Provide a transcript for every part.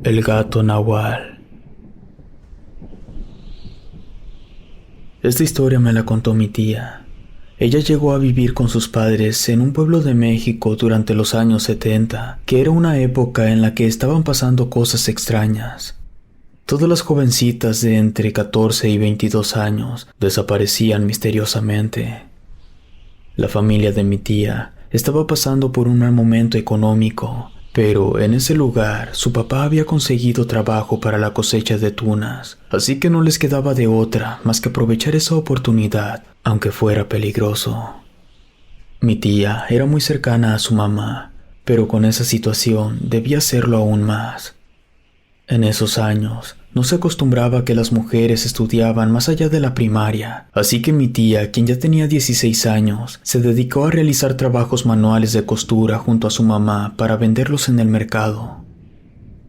El gato Nahual. Esta historia me la contó mi tía. Ella llegó a vivir con sus padres en un pueblo de México durante los años 70, que era una época en la que estaban pasando cosas extrañas. Todas las jovencitas de entre 14 y 22 años desaparecían misteriosamente. La familia de mi tía estaba pasando por un mal momento económico, pero en ese lugar su papá había conseguido trabajo para la cosecha de tunas, así que no les quedaba de otra más que aprovechar esa oportunidad, aunque fuera peligroso. Mi tía era muy cercana a su mamá, pero con esa situación debía serlo aún más. En esos años no se acostumbraba que las mujeres estudiaban más allá de la primaria, así que mi tía, quien ya tenía 16 años, se dedicó a realizar trabajos manuales de costura junto a su mamá para venderlos en el mercado.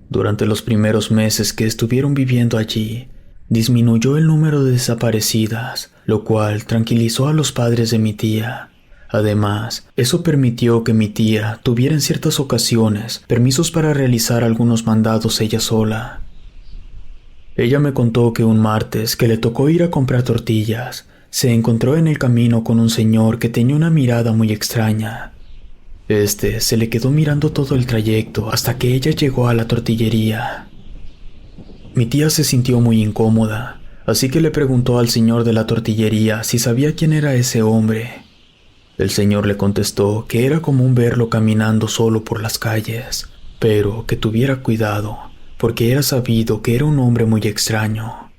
Durante los primeros meses que estuvieron viviendo allí, disminuyó el número de desaparecidas, lo cual tranquilizó a los padres de mi tía. Además, eso permitió que mi tía tuviera en ciertas ocasiones permisos para realizar algunos mandados ella sola. Ella me contó que un martes que le tocó ir a comprar tortillas, se encontró en el camino con un señor que tenía una mirada muy extraña. Se le quedó mirando todo el trayecto hasta que ella llegó a la tortillería. Mi tía se sintió muy incómoda, así que le preguntó al señor de la tortillería si sabía quién era ese hombre. El señor le contestó que era común verlo caminando solo por las calles, pero que tuviera cuidado, porque era sabido que era un hombre muy extraño.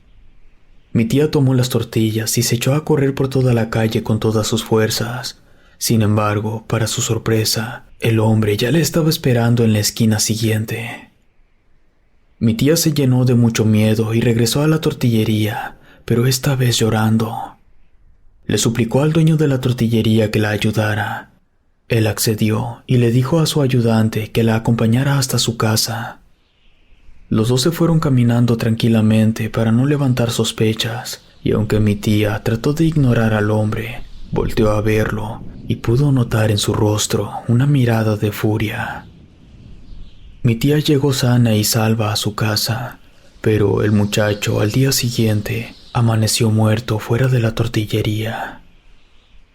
Mi tía tomó las tortillas y se echó a correr por toda la calle con todas sus fuerzas. Sin embargo, para su sorpresa, el hombre ya le estaba esperando en la esquina siguiente. Mi tía se llenó de mucho miedo y regresó a la tortillería, pero esta vez llorando. Le suplicó al dueño de la tortillería que la ayudara. Él accedió y le dijo a su ayudante que la acompañara hasta su casa. Los dos se fueron caminando tranquilamente para no levantar sospechas, y aunque mi tía trató de ignorar al hombre, volteó a verlo y pudo notar en su rostro una mirada de furia. Mi tía llegó sana y salva a su casa, pero el muchacho al día siguiente amaneció muerto fuera de la tortillería.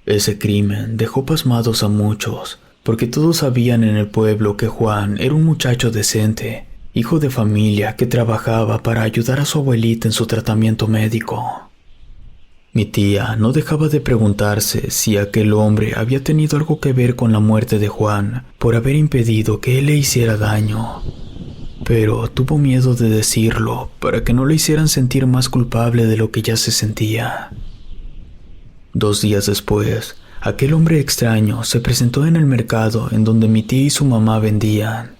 Ese crimen dejó pasmados a muchos, porque todos sabían en el pueblo que Juan era un muchacho decente, hijo de familia que trabajaba para ayudar a su abuelita en su tratamiento médico. Mi tía no dejaba de preguntarse si aquel hombre había tenido algo que ver con la muerte de Juan por haber impedido que él le hiciera daño. Pero tuvo miedo de decirlo para que no le hicieran sentir más culpable de lo que ya se sentía. 2 días después, aquel hombre extraño se presentó en el mercado en donde mi tía y su mamá vendían.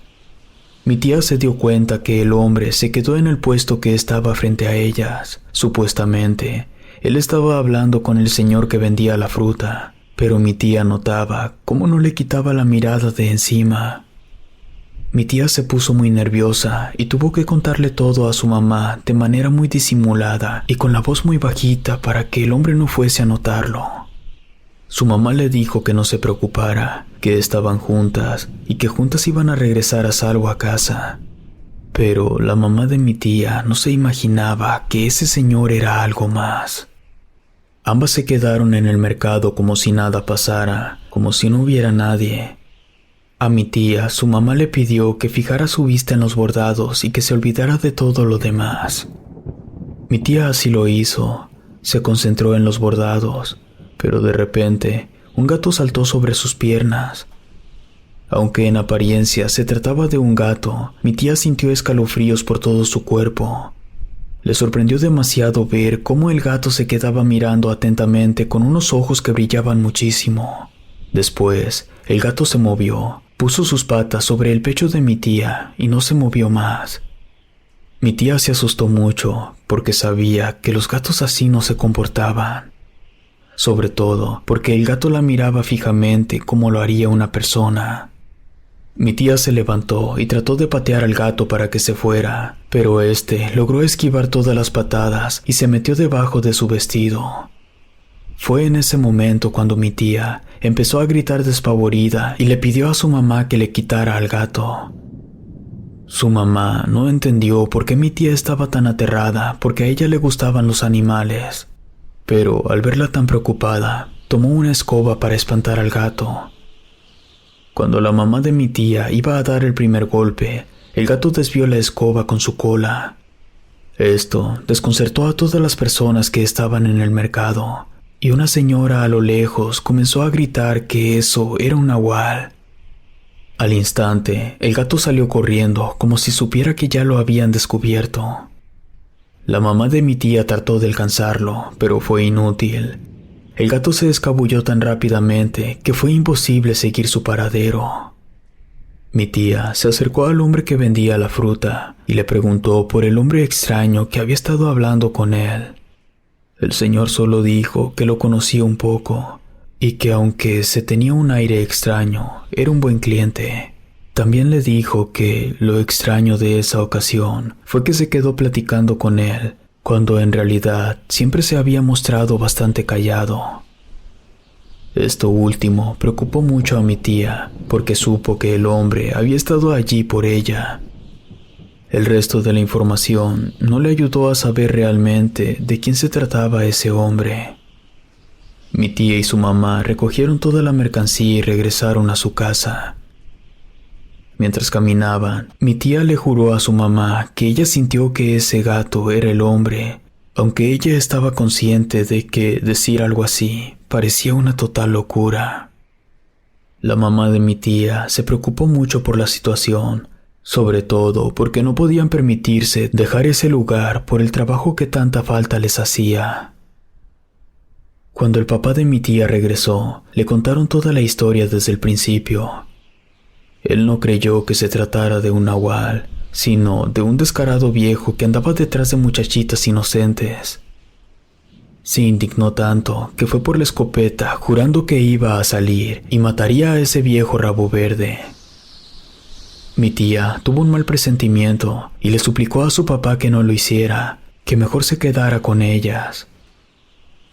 Mi tía se dio cuenta que el hombre se quedó en el puesto que estaba frente a ellas. Supuestamente, él estaba hablando con el señor que vendía la fruta, pero mi tía notaba cómo no le quitaba la mirada de encima. Mi tía se puso muy nerviosa y tuvo que contarle todo a su mamá de manera muy disimulada y con la voz muy bajita para que el hombre no fuese a notarlo. Su mamá le dijo que no se preocupara, que estaban juntas y que juntas iban a regresar a salvo a casa. Pero la mamá de mi tía no se imaginaba que ese señor era algo más. Ambas se quedaron en el mercado como si nada pasara, como si no hubiera nadie. A mi tía, su mamá le pidió que fijara su vista en los bordados y que se olvidara de todo lo demás. Mi tía así lo hizo, se concentró en los bordados, pero de repente un gato saltó sobre sus piernas. Aunque en apariencia se trataba de un gato, mi tía sintió escalofríos por todo su cuerpo. Le sorprendió demasiado ver cómo el gato se quedaba mirando atentamente con unos ojos que brillaban muchísimo. Después, el gato se movió, puso sus patas sobre el pecho de mi tía y no se movió más. Mi tía se asustó mucho porque sabía que los gatos así no se comportaban. Sobre todo porque el gato la miraba fijamente como lo haría una persona. Mi tía se levantó y trató de patear al gato para que se fuera, pero logró esquivar todas las patadas y se metió debajo de su vestido. Fue en ese momento cuando mi tía empezó a gritar despavorida y le pidió a su mamá que le quitara al gato. Su mamá no entendió por qué mi tía estaba tan aterrada porque a ella le gustaban los animales, pero al verla tan preocupada, tomó una escoba para espantar al gato. Cuando la mamá de mi tía iba a dar el primer golpe, el gato desvió la escoba con su cola. Esto desconcertó a todas las personas que estaban en el mercado, y una señora a lo lejos comenzó a gritar que eso era un nahual. Al instante, el gato salió corriendo como si supiera que ya lo habían descubierto. La mamá de mi tía trató de alcanzarlo, pero fue inútil. El gato se escabulló tan rápidamente que fue imposible seguir su paradero. Mi tía se acercó al hombre que vendía la fruta y le preguntó por el hombre extraño que había estado hablando con él. El señor solo dijo que lo conocía un poco y que aunque se tenía un aire extraño, era un buen cliente. También le dijo que lo extraño de esa ocasión fue que se quedó platicando con él, cuando en realidad siempre se había mostrado bastante callado. Esto último preocupó mucho a mi tía, porque supo que el hombre había estado allí por ella. El resto de la información no le ayudó a saber realmente de quién se trataba ese hombre. Mi tía y su mamá recogieron toda la mercancía y regresaron a su casa. Mientras caminaban, mi tía le juró a su mamá que ella sintió que ese gato era el hombre, aunque ella estaba consciente de que decir algo así parecía una total locura. La mamá de mi tía se preocupó mucho por la situación, sobre todo porque no podían permitirse dejar ese lugar por el trabajo que tanta falta les hacía. Cuando el papá de mi tía regresó, le contaron toda la historia desde el principio. Él no creyó que se tratara de un nahual, sino de un descarado viejo que andaba detrás de muchachitas inocentes. Se indignó tanto que fue por la escopeta, jurando que iba a salir y mataría a ese viejo rabo verde. Mi tía tuvo un mal presentimiento y le suplicó a su papá que no lo hiciera, que mejor se quedara con ellas.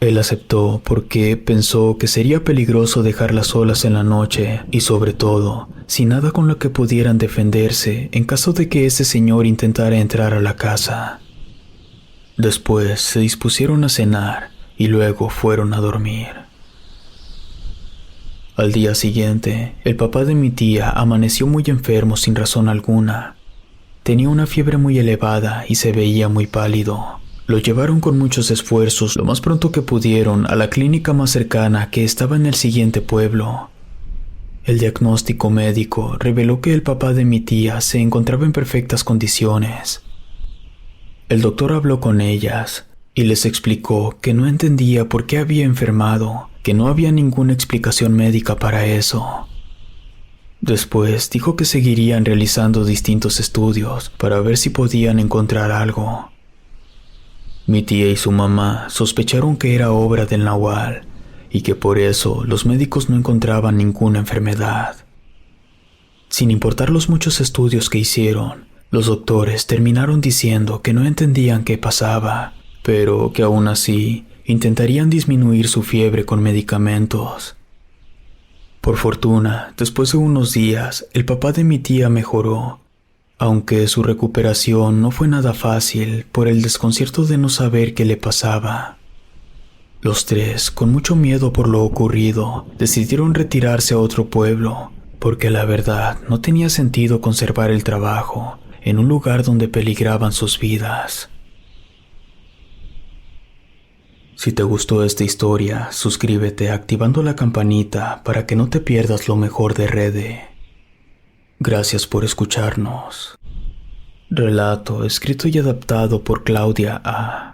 Él aceptó porque pensó que sería peligroso dejarlas solas en la noche y sobre todo, sin nada con lo que pudieran defenderse en caso de que ese señor intentara entrar a la casa. Después se dispusieron a cenar y luego fueron a dormir. Al día siguiente, el papá de mi tía amaneció muy enfermo sin razón alguna. Tenía una fiebre muy elevada y se veía muy pálido. Lo llevaron con muchos esfuerzos lo más pronto que pudieron a la clínica más cercana que estaba en el siguiente pueblo. El diagnóstico médico reveló que el papá de mi tía se encontraba en perfectas condiciones. El doctor habló con ellas y les explicó que no entendía por qué había enfermado, que no había ninguna explicación médica para eso. Después dijo que seguirían realizando distintos estudios para ver si podían encontrar algo. Mi tía y su mamá sospecharon que era obra del nahual y que por eso los médicos no encontraban ninguna enfermedad. Sin importar los muchos estudios que hicieron, los doctores terminaron diciendo que no entendían qué pasaba, pero que aún así intentarían disminuir su fiebre con medicamentos. Por fortuna, después de unos días, el papá de mi tía mejoró, aunque su recuperación no fue nada fácil por el desconcierto de no saber qué le pasaba. Los tres, con mucho miedo por lo ocurrido, decidieron retirarse a otro pueblo, porque la verdad no tenía sentido conservar el trabajo en un lugar donde peligraban sus vidas. Si te gustó esta historia, suscríbete activando la campanita para que no te pierdas lo mejor de Rede. Gracias por escucharnos. Relato escrito y adaptado por Claudia A.